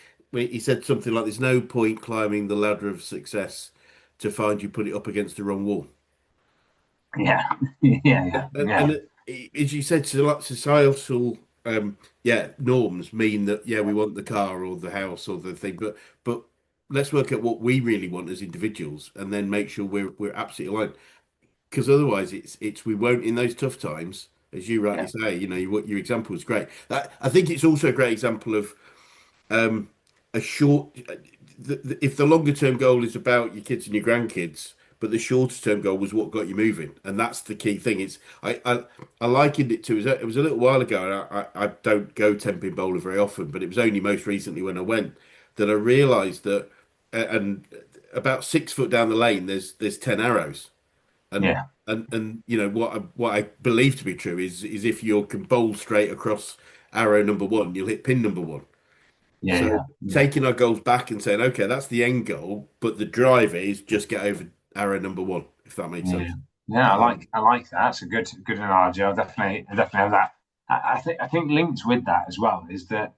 said something like, "There's no point climbing the ladder of success to find you put it up against the wrong wall." yeah, yeah, yeah, And, yeah, and as you said, societal norms mean that we want the car or the house or the thing, but let's work at what we really want as individuals and then make sure we're absolutely aligned. Because otherwise, it's we won't in those tough times, as you rightly Yeah, say. What your example was great. That I think it's also a great example of um, a short. If the longer term goal is about your kids and your grandkids, but the shorter term goal was what got you moving, and that's the key thing. I likened it to it was a little while ago, and I don't go temping bowler very often, but it was only most recently when I went that I realised that, and about 6 foot down the lane, there's 10 arrows. And yeah, what I believe to be true is if you can bowl straight across arrow number one, you'll hit pin number one. yeah, So yeah, yeah. taking our goals back and saying, okay, that's the end goal, but the drive is just get over arrow number one, if that makes Yeah, sense. yeah, Um, I like that. That's a good analogy. I definitely have that. I think linked with that as well is that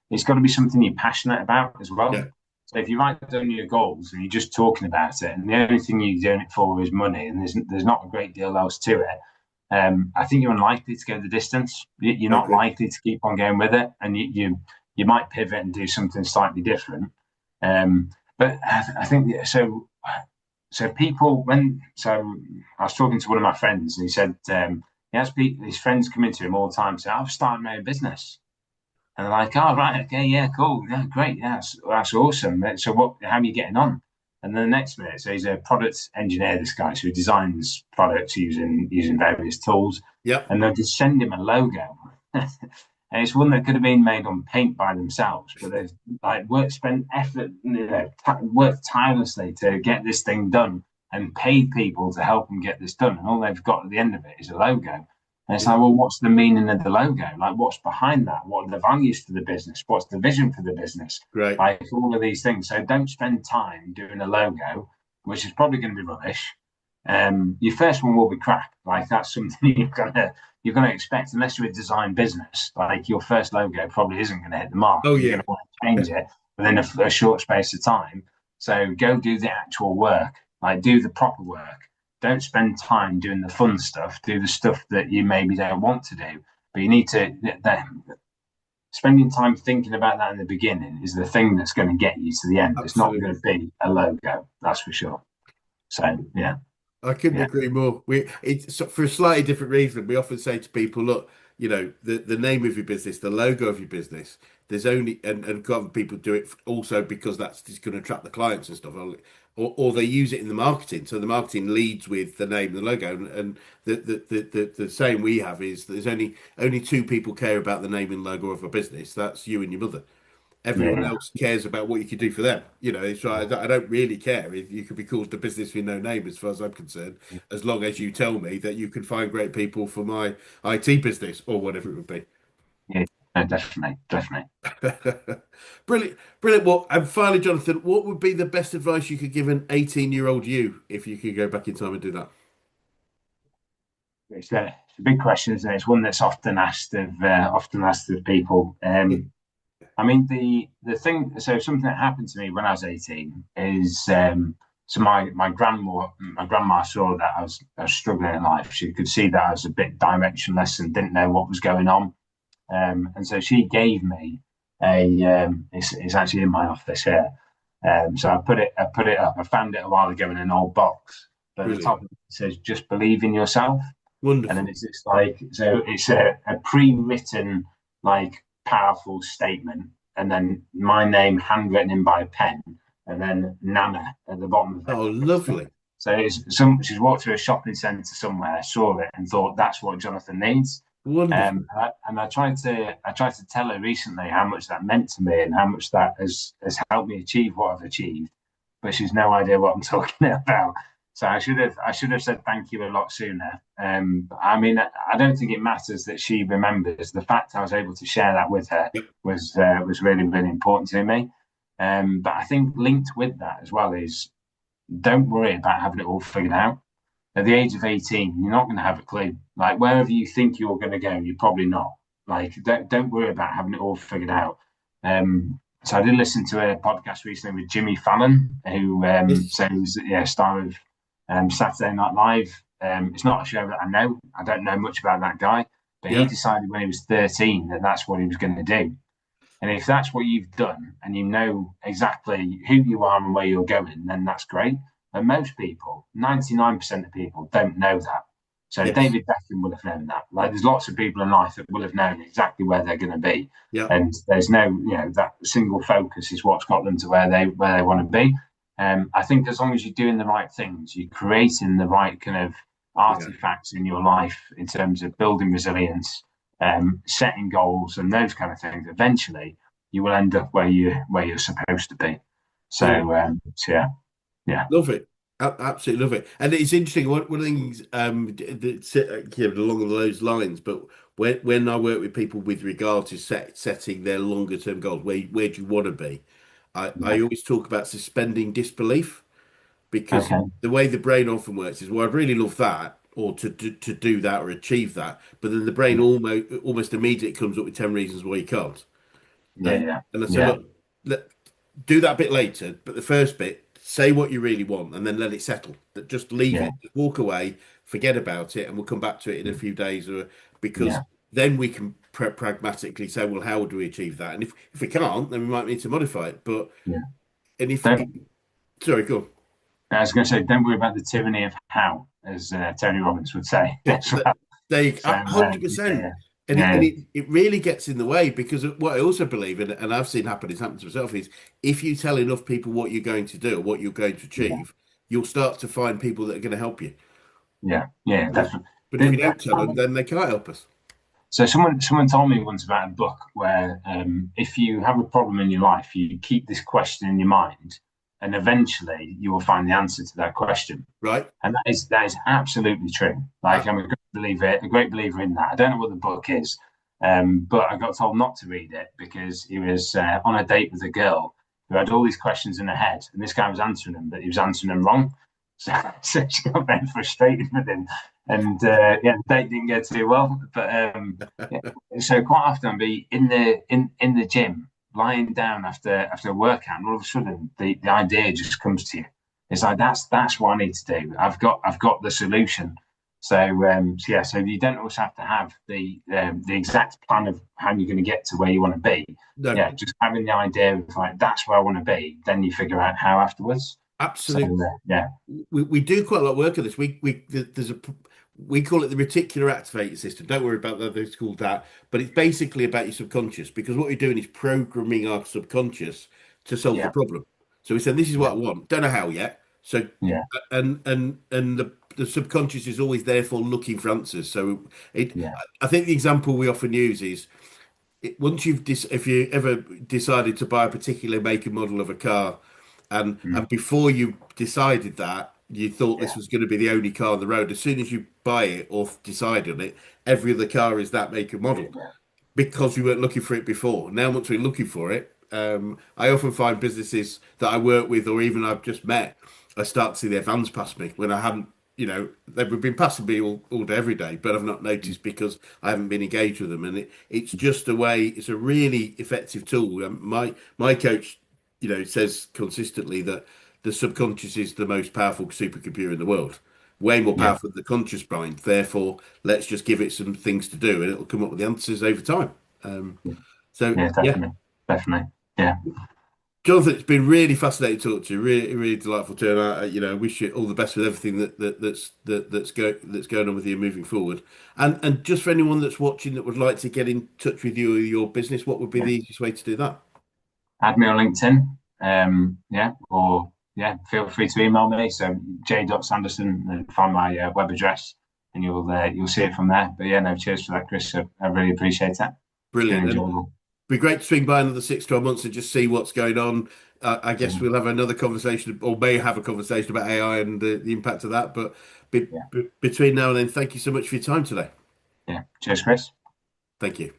it's got to be something you're passionate about as well. yeah, So if you write down your goals and you're just talking about it, and the only thing you're doing it for is money, and there's not a great deal else to it, I think you're unlikely to go the distance. You're I not agree. likely to keep on going with it, and you might pivot and do something slightly different. But I think so. So people, when so I was talking to one of my friends, and he said he has his friends come into him all the time, say, "I've started my own business," and they're like, "Oh, right, okay, yeah, cool, yeah, great, yeah, that's awesome. So what? How are you getting on?" And then the next minute, so he's a product engineer, this guy, so he designs products using various tools, Yep, and they'll just send him a logo. And it's one that could have been made on paint by themselves, but they've spent effort, worked tirelessly to get this thing done and paid people to help them get this done. And all they've got at the end of it is a logo. And it's yeah, like, well, what's the meaning of the logo? Like, what's behind that? What are the values for the business? What's the vision for the business? great. Like all of these things. So don't spend time doing a logo, which is probably going to be rubbish. Your first one will be crap. Like that's something you're gonna expect unless you're a design business. Like your first logo probably isn't going to hit the mark. Oh You're yeah, going to want to change it within a short space of time. So go do the actual work. Like do the proper work. Don't spend time doing the fun stuff. Do the stuff that you maybe don't want to do. But you need to. Spending time thinking about that in the beginning is the thing that's going to get you to the end. It's not going absolutely. to be a logo, that's for sure. So yeah, I couldn't yeah, agree more. It's for a slightly different reason. We often say to people, look, the name of your business, the logo of your business. There's only and a lot of people do it also because that's just going to attract the clients and stuff, or they use it in the marketing. So the marketing leads with the name, the logo, and the saying we have is there's only two people care about the name and logo of a business. That's you and your mother. Everyone yeah, else cares about what you can do for them. So I don't really care if you could be called a business with no name, as far as I'm concerned, yeah, as long as you tell me that you can find great people for my IT business or whatever it would be. yeah. No, definitely, definitely. Brilliant, brilliant. Well, and finally, Jonathan, what would be the best advice you could give an 18-year-old you if you could go back in time and do that? It's a big question, isn't it? It's one that's often asked of people. I mean, the thing. So something that happened to me when I was 18 is so my grandma saw that I was struggling in life. She could see that I was a bit directionless and didn't know what was going on. And so she gave me it's actually in my office here. So I put it up. I found it a while ago in an old box. But at the Brilliant, top of it says, "Just believe in yourself." And then wonderful. it's like, so it's a pre-written, like powerful statement. And then my name handwritten in by pen. And then Nana at the bottom of it. Oh, lovely, So she's walked through a shopping centre somewhere, saw it, and thought that's what Jonathan needs. wonderful. I tried to tell her recently how much that meant to me and how much that has helped me achieve what I've achieved, but she's no idea what I'm talking about. So I should have said thank you a lot sooner. I mean, I don't think it matters that she remembers. The fact I was able to share that with her Yep, was really really important to me. But I think linked with that as well is don't worry about having it all figured out. At the age of 18, you're not going to have a clue. Like wherever you think you're going to go, you're probably not. Like don't worry about having it all figured out. So I did listen to a podcast recently with Jimmy Fallon, who yes, star of Saturday Night Live. It's not a show that I know. I don't know much about that guy, but he Yeah. decided when he was 13 that that's what he was going to do. And if that's what you've done and you know exactly who you are and where you're going, then that's great. But most people, 99% of people, don't know that. So Yes. David Beckham would have known that. Like there's lots of people in life that will have known exactly where they're going to be. Yeah. And there's no, that single focus is what's got them to where they want to be. I think as long as you're doing the right things, you're creating the right kind of Yeah. artifacts in your life in terms of building resilience, setting goals and those kind of things, eventually you will end up where you're supposed to be. So, Brilliant. yeah, yeah, Love it. Absolutely love it. And it's interesting. One of the things along those lines, but when I work with people with regard to setting their longer term goals, where do you want to be? I yeah. always talk about suspending disbelief because Okay, the way the brain often works is, well, I'd really love that or to do that or achieve that, but then the brain yeah, almost immediately comes up with 10 reasons why you can't. yeah, And yeah, and I say, yeah, look, do that bit later, but the first bit, say what you really want and then let it settle. That just leave yeah, it, just walk away, forget about it, and we'll come back to it in a few days, or because yeah, then we can pragmatically say, well, how do we achieve that? And if we can't, then we might need to modify it. But yeah. and if Don't, sorry, go I was going to say, don't worry about the tyranny of how, as Tony Robbins would say on. as well. They So, 100%. yeah, And yeah, it really gets in the way because what I also believe, and I've seen happen, it's happened to myself, is if you tell enough people what you're going to do, what you're going to yeah, achieve, you'll start to find people that are going to help you. yeah, yeah, But definitely. if we don't tell them, then they can't help us. So someone told me once about a book where if you have a problem in your life, you keep this question in your mind, and eventually you will find the answer to that question. Right? And that is absolutely true. Uh, Like I'm a great believer in that. I don't know what the book is, but I got told not to read it because he was on a date with a girl who had all these questions in her head, and this guy was answering them, but he was answering them wrong. So, so she got very frustrated with him, and yeah, the date didn't go too well. But yeah, so quite often I'll be in the gym, lying down after a workout, and all of a sudden the idea just comes to you. It's like that's what I need to do. I've got the solution. So yeah, so you don't always have to have the exact plan of how you're going to get to where you want to be. no, Yeah, just having the idea of like that's where I want to be, then you figure out how afterwards. So absolutely. yeah, We do quite a lot of work on this. There's a we call it the reticular activator system. Don't worry about that. It's called that, but it's basically about your subconscious because what we're doing is programming our subconscious to solve the yeah, problem. So we said, this is yeah, what I want. Don't know how yet. So yeah, and the subconscious is always therefore looking for answers. So it yeah, I think the example we often use is once if you ever decided to buy a particular make and model of a car, and mm, before you decided that you thought this yeah, was going to be the only car on the road, as soon as you buy it or decide on it, every other car is that make and model yeah, because we weren't looking for it before. Now, once we're looking for it, I often find businesses that I work with or even I've just met, I start to see their vans pass me when I hadn't, they've been passing me all day, every day, but I've not mm, noticed because I haven't been engaged with them. And it's just a way, it's a really effective tool. My coach, says consistently that the subconscious is the most powerful supercomputer in the world. Way more yeah, powerful than the conscious mind. Therefore, let's just give it some things to do, and it'll come up with the answers over time. Um, so yeah, yeah, definitely, definitely, yeah, Jonathan, it's been really fascinating to talk to you. Really, really delightful to, and I wish you all the best with everything that's going on with you moving forward. And just for anyone that's watching that would like to get in touch with you or your business, what would be yeah. the easiest way to do that? Add me on LinkedIn. Yeah, or yeah, feel free to email me. So j.sanderson and find my web address, and you'll see it from there. But yeah, no, cheers for that, Chris. I really appreciate that. It's been Brilliant. And enjoyable. be great to swing by another 6 to 12 months and just see what's going on. I Yeah, guess we'll have another conversation, or may have a conversation about AI and the impact of that. But yeah, between now and then, thank you so much for your time today. yeah. Cheers, Chris. Thank you.